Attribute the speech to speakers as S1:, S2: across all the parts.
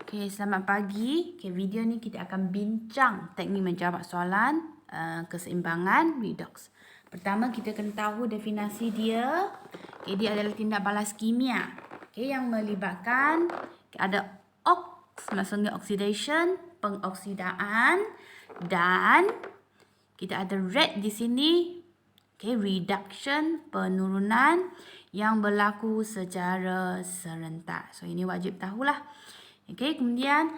S1: Okay, selamat pagi. Okay, video ni kita akan bincang teknik menjawab soalan keseimbangan redox. Pertama, kita kena tahu definisi dia. Okay, dia adalah tindak balas kimia. Okay, yang melibatkan ada maksudnya oxidation, pengoksidaan, dan kita ada red di sini. Okay, reduction, penurunan yang berlaku secara serentak. So, ini wajib tahulah. Okay, kemudian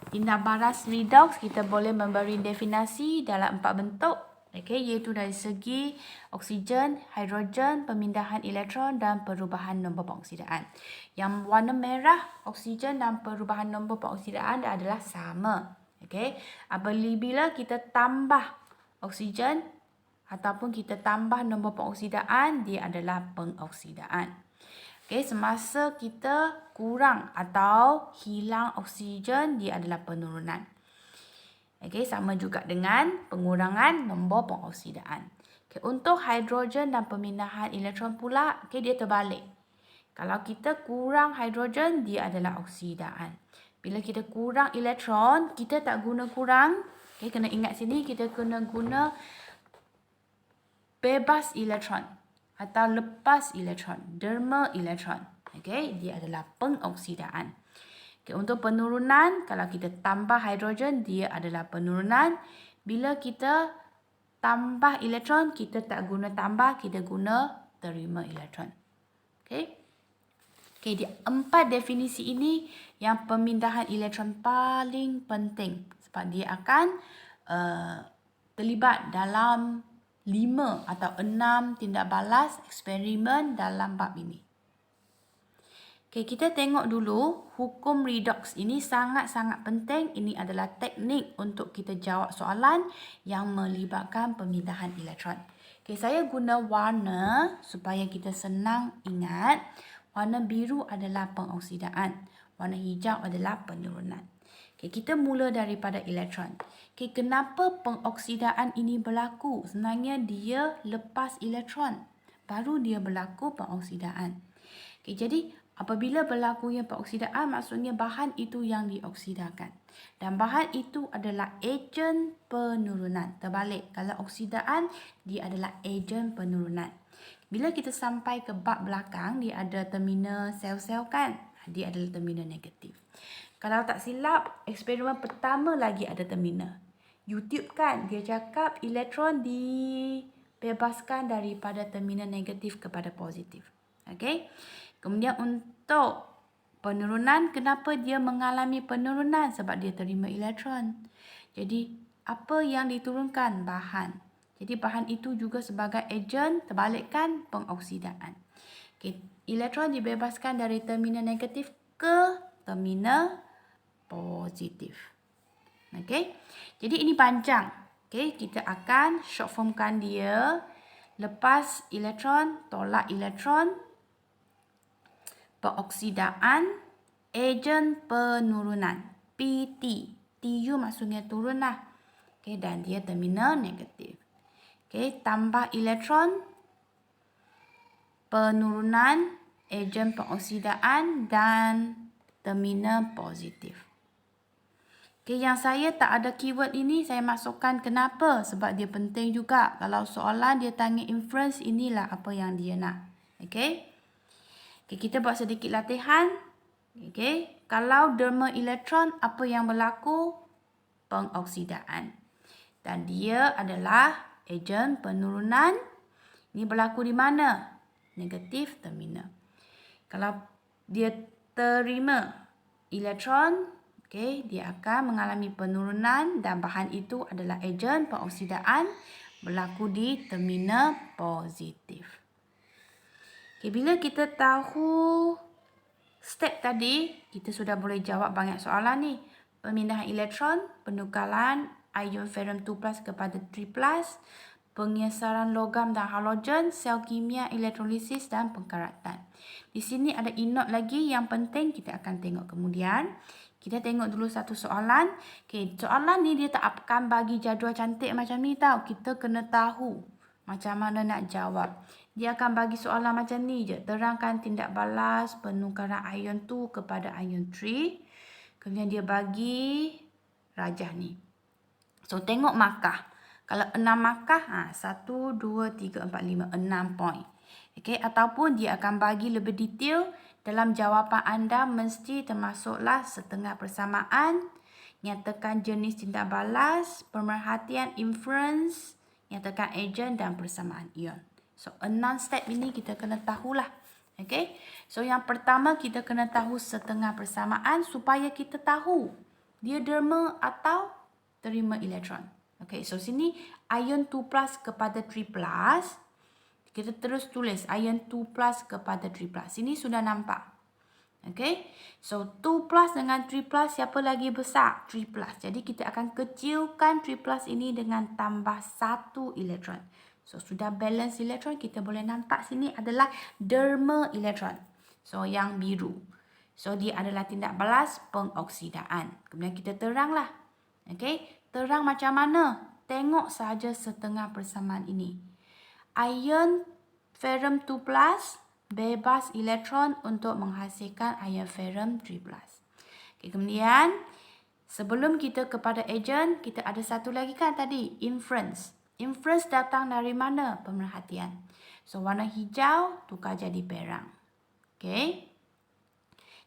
S1: tindak balas redox kita boleh memberi definisi dalam 4 bentuk. Okay, iaitu dari segi oksigen, hidrogen, pemindahan elektron dan perubahan nombor pengoksidaan. Yang warna merah, oksigen dan perubahan nombor pengoksidaan adalah sama. Okay, apabila kita tambah oksigen ataupun kita tambah nombor pengoksidaan, dia adalah pengoksidaan. Okay, semasa kita kurang atau hilang oksigen, dia adalah penurunan. Okay, sama juga dengan pengurangan nombor pengoksidaan. Okay, untuk hidrogen dan pemindahan elektron pula, okay, dia terbalik. Kalau kita kurang hidrogen, dia adalah oksidaan. Bila kita kurang elektron, kita tak guna kurang. Okay, kena ingat sini, kita kena guna bebas elektron atau lepas elektron, derma elektron. Okay, dia adalah pengoksidaan. Okay, untuk penurunan, kalau kita tambah hidrogen, dia adalah penurunan. Bila kita tambah elektron, kita tak guna tambah, kita guna terima elektron. Okay. Okay, di 4 definisi ini yang pemindahan elektron paling penting sebab dia akan terlibat dalam 5 atau 6 tindak balas eksperimen dalam bab ini. Okay, kita tengok dulu hukum redox ini sangat-sangat penting. Ini adalah teknik untuk kita jawab soalan yang melibatkan pemindahan elektron. Okay, saya guna warna supaya kita senang ingat. Warna biru adalah pengoksidaan. Warna hijau adalah penurunan. Okay, kita mula daripada elektron. Okay, kenapa pengoksidaan ini berlaku? Sebenarnya dia lepas elektron. Baru dia berlaku pengoksidaan. Okay, jadi apabila berlakunya pengoksidaan, maksudnya bahan itu yang dioksidakan. Dan bahan itu adalah ejen penurunan. Terbalik, kalau oksidaan, dia adalah ejen penurunan. Bila kita sampai ke bab belakang, dia ada terminal sel-sel kan? Dia adalah terminal negatif. Kalau tak silap, eksperimen pertama lagi ada terminal. YouTube kan, dia cakap elektron dibebaskan daripada terminal negatif kepada positif. Okay? Kemudian untuk penurunan, kenapa dia mengalami penurunan? Sebab dia terima elektron. Jadi, apa yang diturunkan? Bahan. Jadi, bahan itu juga sebagai ejen, terbalikkan pengoksidaan. Okay. Elektron dibebaskan dari terminal negatif ke terminal positif. Okay. Jadi, ini panjang. Okay. Kita akan short formkan dia. Lepas elektron, tolak elektron, pengoksidaan, ejen penurunan, PT. TU maksudnya turun lah. Okay, dan dia terminal negatif. Okay, tambah elektron, penurunan, ejen pengoksidaan, dan terminal positif. Okay, yang saya tak ada keyword ini, saya masukkan kenapa? Sebab dia penting juga. Kalau soalan dia tanya inference, inilah apa yang dia nak. Okay. Okay, kita buat sedikit latihan. Okay. Kalau derma elektron, apa yang berlaku? Pengoksidaan. Dan dia adalah ejen penurunan. Ini berlaku di mana? Negatif terminal. Kalau dia terima elektron, okay, dia akan mengalami penurunan dan bahan itu adalah ejen pengoksidaan berlaku di terminal positif. Okay, bila kita tahu step tadi, kita sudah boleh jawab banyak soalan ni. Pemindahan elektron, penukaran ion ferrum 2+ kepada 3+, pengesaran logam dan halogen, sel kimia, elektrolisis dan pengkaratan. Di sini ada inot lagi yang penting kita akan tengok kemudian. Kita tengok dulu satu soalan. Okay, soalan ni dia tak akan bagi jadual cantik macam ni tau. Kita kena tahu macam mana nak jawab. Dia akan bagi soalan macam ni je. Terangkan tindak balas penukaran ion 2 kepada ion 3. Kemudian dia bagi rajah ni. So, tengok markah. Kalau 6 markah, 1, 2, 3, 4, 5, 6 point. Okay, ataupun dia akan bagi lebih detail dalam jawapan anda mesti termasuklah setengah persamaan, nyatakan jenis tindak balas, pemerhatian, inference, nyatakan ejen dan persamaan ion. So, 6 step ini kita kena tahulah. Okay, so yang pertama kita kena tahu setengah persamaan supaya kita tahu dia derma atau terima elektron. Okay, so sini ion 2 plus kepada 3 plus. Kita terus tulis ion 2 plus kepada 3 plus. Sini sudah nampak. Okay, so 2 plus dengan 3 plus siapa lagi besar? 3 plus. Jadi kita akan kecilkan 3 plus ini dengan tambah 1 elektron. So sudah balance elektron, kita boleh nampak sini adalah derma elektron. So yang biru. So dia adalah tindak balas pengoksidaan. Kemudian kita teranglah. Okay, terang macam mana? Tengok saja setengah persamaan ini. Ion ferrum 2 plus bebas elektron untuk menghasilkan ion ferrum 3 plus. Okay, kemudian sebelum kita kepada ejen, kita ada satu lagi kan tadi, inference. Inference datang dari mana? Pemerhatian. So warna hijau tukar jadi perang. Okay.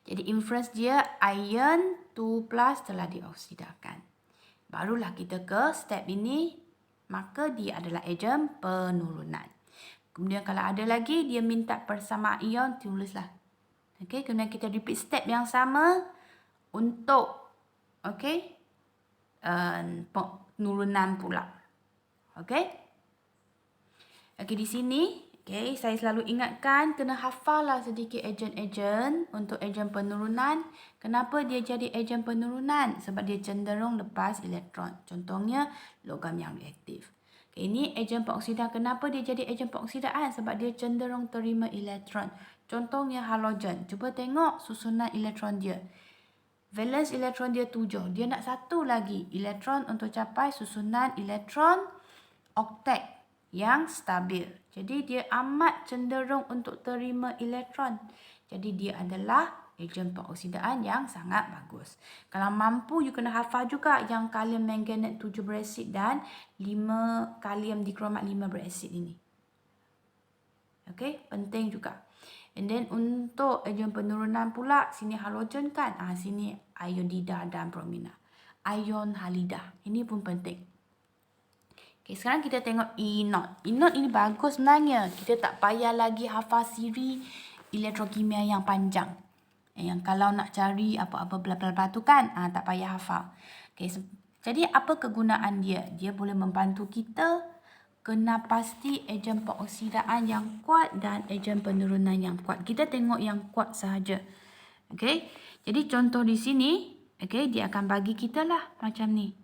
S1: Jadi inference dia ion 2 plus telah dioksidakan. Barulah kita ke step ini, maka dia adalah ejen penurunan. Kemudian kalau ada lagi, dia minta persamaan ion, tulislah. Okay, kemudian kita repeat step yang sama untuk penurunan pula. Okay. Okay, di sini saya selalu ingatkan kena hafallah sedikit ejen-ejen untuk ejen penurunan. Kenapa dia jadi ejen penurunan? Sebab dia cenderung lepas elektron. Contohnya logam yang reaktif. Okay, ini ejen pengoksidaan. Kenapa dia jadi ejen pengoksidaan? Sebab dia cenderung terima elektron. Contohnya halogen. Cuba tengok susunan elektron dia. Valence elektron dia 7. Dia nak satu lagi elektron untuk capai susunan elektron oktet yang stabil. Jadi dia amat cenderung untuk terima elektron. Jadi dia adalah ejen pengoksidaan yang sangat bagus. Kalau mampu, you kena hafal juga yang kalium manganat 7 berasid dan 5 kalium dikromat 5 berasid ini. Okay, penting juga. And then untuk ejen penurunan pula, sini halogen kan? Sini iodida dan bromina. Ion halida. Ini pun penting. Okay, sekarang kita tengok E0. E0 ini bagus sebenarnya. Kita tak payah lagi hafal siri elektrokimia yang panjang. Yang kalau nak cari apa-apa bla-bla-bla tu kan, tak payah hafal. Okay, jadi apa kegunaan dia? Dia boleh membantu kita kena pasti ejen pengoksidaan yang kuat dan ejen penurunan yang kuat. Kita tengok yang kuat sahaja. Okay, jadi contoh di sini, dia akan bagi kita lah macam ni.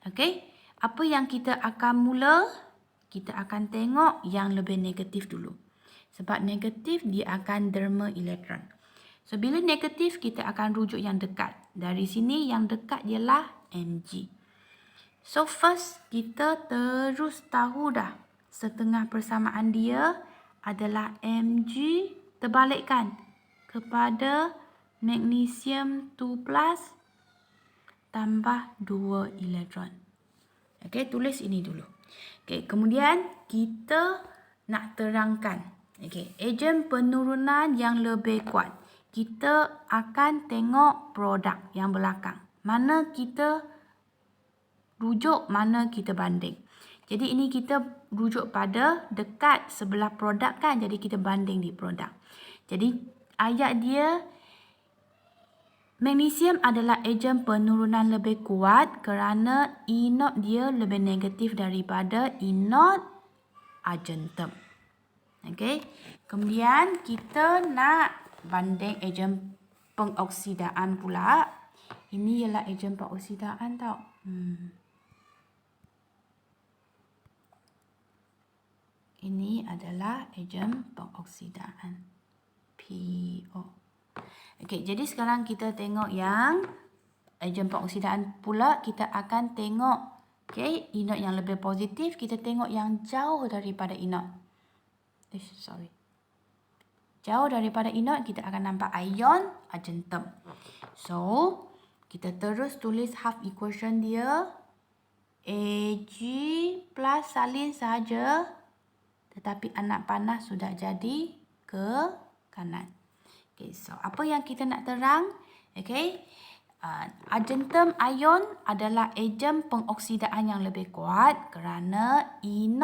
S1: Okay. Apa yang kita akan mula? Kita akan tengok yang lebih negatif dulu. Sebab negatif dia akan derma elektron. So bila negatif kita akan rujuk yang dekat. Dari sini yang dekat ialah Mg. So first kita terus tahu dah setengah persamaan dia adalah Mg terbalikkan kepada magnesium 2 plus tambah 2 elektron. Okay, tulis ini dulu. Okay, kemudian kita nak terangkan. Okay, ejen penurunan yang lebih kuat. Kita akan tengok produk yang belakang. Mana kita rujuk, mana kita banding. Jadi ini kita rujuk pada dekat sebelah produk kan. Jadi kita banding di produk. Jadi ayat dia, magnesium adalah ejen penurunan lebih kuat kerana E0 dia lebih negatif daripada E0 argentum. Okay. Kemudian kita nak banding ejen pengoksidaan pula. Ini ialah ejen pengoksidaan tau. Ini adalah ejen pengoksidaan. PO. Okey, jadi sekarang kita tengok yang ejen pengoksidaan pula. Kita akan tengok E0 yang lebih positif. Kita tengok yang jauh daripada E0. Jauh daripada E0 kita akan nampak ion argentum. So, Kita terus tulis half equation dia. Ag plus salin saja. Tetapi anak panah sudah jadi ke kanan. Okay, so apa yang kita nak terang? Okay, argentum ion adalah ejen pengoksidaan yang lebih kuat kerana E0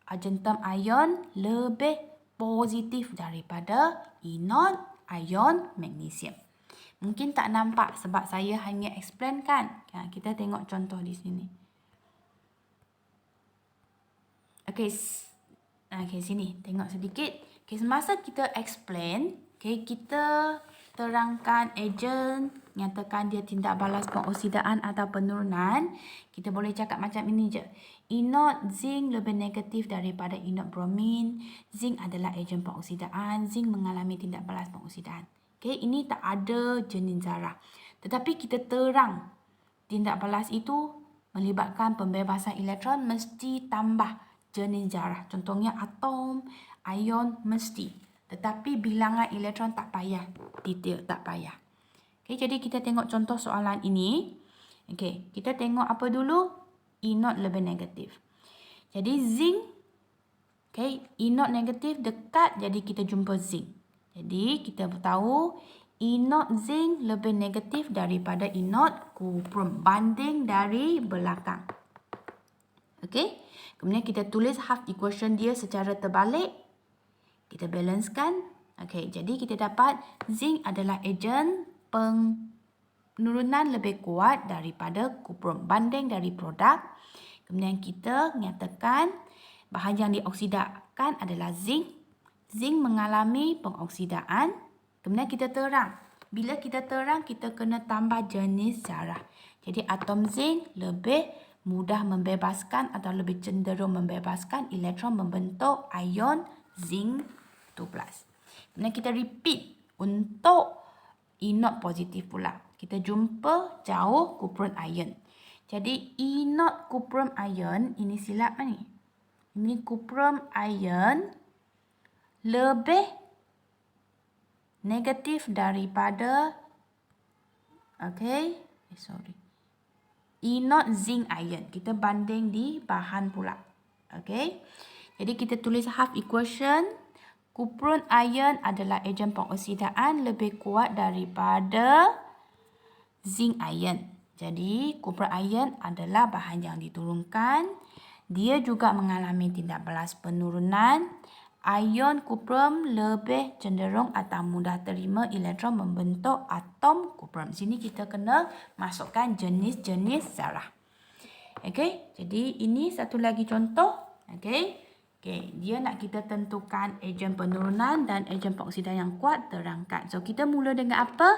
S1: argentum ion lebih positif daripada E0 ion magnesium. Mungkin tak nampak sebab saya hanya explain kan. Kita tengok contoh di sini. Okey, sini tengok sedikit. Okey, semasa kita explain, kita terangkan ejen, nyatakan dia tindak balas pengoksidaan atau penurunan. Kita boleh cakap macam ini je. E0 zinc lebih negatif daripada E0 bromin. Zinc adalah ejen pengoksidaan. Zinc mengalami tindak balas pengoksidaan. Okey, ini tak ada jenis zarah. Tetapi kita terang tindak balas itu melibatkan pembebasan elektron mesti tambah jenis zarah. Contohnya atom, ion mesti. Tetapi bilangan elektron tak payah. Detail tak payah. Okay, jadi kita tengok contoh soalan ini. Okay, kita tengok apa dulu? E0 lebih negatif. Jadi zinc, okay, E0 negatif dekat, jadi kita jumpa zinc. Jadi kita tahu E0 zinc lebih negatif daripada E0 kuprum. Banding dari belakang. Okay. Kemudian kita tulis half equation dia secara terbalik. Kita balancekan. Okay. Jadi kita dapat zinc adalah ejen penurunan lebih kuat daripada kuprum. Banding dari produk. Kemudian kita nyatakan bahan yang dioksidakan adalah zinc. Zinc mengalami pengoksidaan. Kemudian kita terang. Bila kita terang, kita kena tambah jenis zarah. Jadi atom zinc lebih mudah membebaskan atau lebih cenderung membebaskan elektron membentuk ion zinc 2+. Kemudian kita repeat untuk E0 positif pula. Kita jumpa jauh kuprum ion. Jadi E0 kuprum ion, ini silap ni. Ini kuprum ion lebih negatif daripada E0 zinc ion. Kita banding di bahan pula. Okay. Jadi kita tulis half equation. Kuprum ion adalah ejen pengoksidaan lebih kuat daripada zinc ion. Jadi kuprum ion adalah bahan yang diturunkan. Dia juga mengalami tindak balas penurunan. Ion kuprum lebih cenderung atau mudah terima elektron membentuk atom kuprum. Sini kita kena masukkan jenis-jenis zarah. Okey, jadi ini satu lagi contoh. Okey. Okey, dia nak kita tentukan ejen penurunan dan ejen pengoksidaan yang kuat, terangkan. So kita mula dengan apa?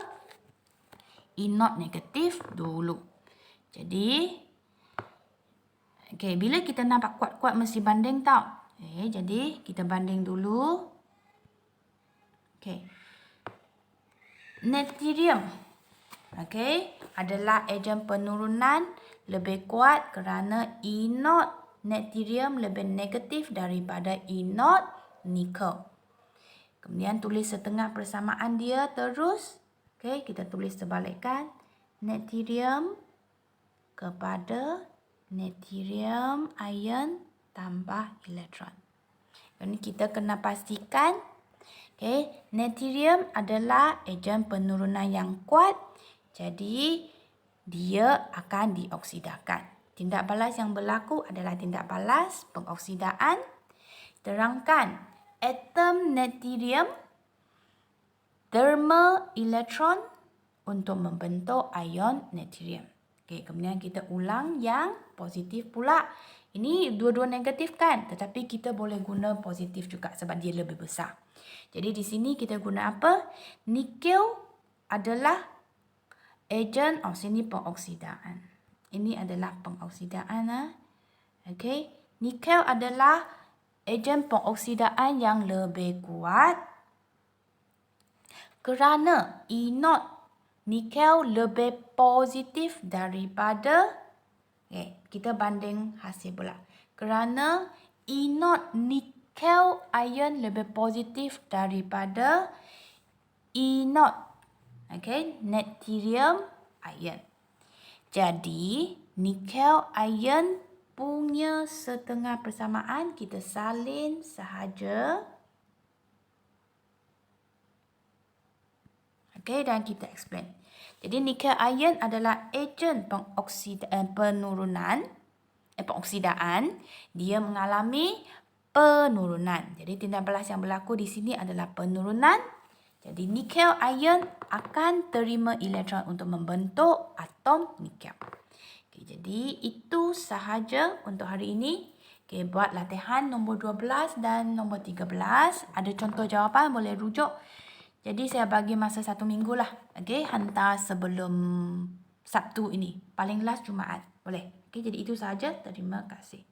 S1: E0 negatif dulu. Jadi okey, bila kita nampak kuat-kuat mesti banding tau. Okay, jadi kita banding dulu. Okay. Natrium, okay, adalah ejen penurunan lebih kuat kerana E0 natrium lebih negatif daripada E0 nikel. Kemudian tulis setengah persamaan dia terus. Okay, kita tulis terbalikkan. Natrium kepada natrium ion tambah elektron. Ini kita kena pastikan, natrium adalah ejen penurunan yang kuat. Jadi dia akan dioksidakan. Tindak balas yang berlaku adalah tindak balas pengoksidaan. Terangkan atom natrium thermal elektron untuk membentuk ion natrium. Kemudian kita ulang yang positif pula. Ini dua-dua negatif kan? Tetapi kita boleh guna positif juga sebab dia lebih besar. Jadi di sini kita guna apa? Nikel adalah ejen, sini pengoksidaan. Ini adalah pengoksidaan. Okay. Nikel adalah ejen pengoksidaan yang lebih kuat. Kerana E0 nikel lebih positif daripada kita banding hasil pula. Kerana E0 nikel ion lebih positif daripada E0 natrium iron. Jadi, nikel iron punya setengah persamaan kita salin sahaja. Okey, dan kita explain. Jadi, nikel iron adalah ejen pengoksidaan. Dia mengalami penurunan. Jadi, tindak balas yang berlaku di sini adalah penurunan. Jadi, nikel iron akan terima elektron untuk membentuk atom nikel. Okay, jadi, itu sahaja untuk hari ini. Okay, buat latihan nombor 12 dan nombor 13. Ada contoh jawapan, boleh rujuk. Jadi, saya bagi masa 1 minggu lah. Okay, hantar sebelum Sabtu ini. Paling last Jumaat. Boleh. Okay, jadi itu sahaja. Terima kasih.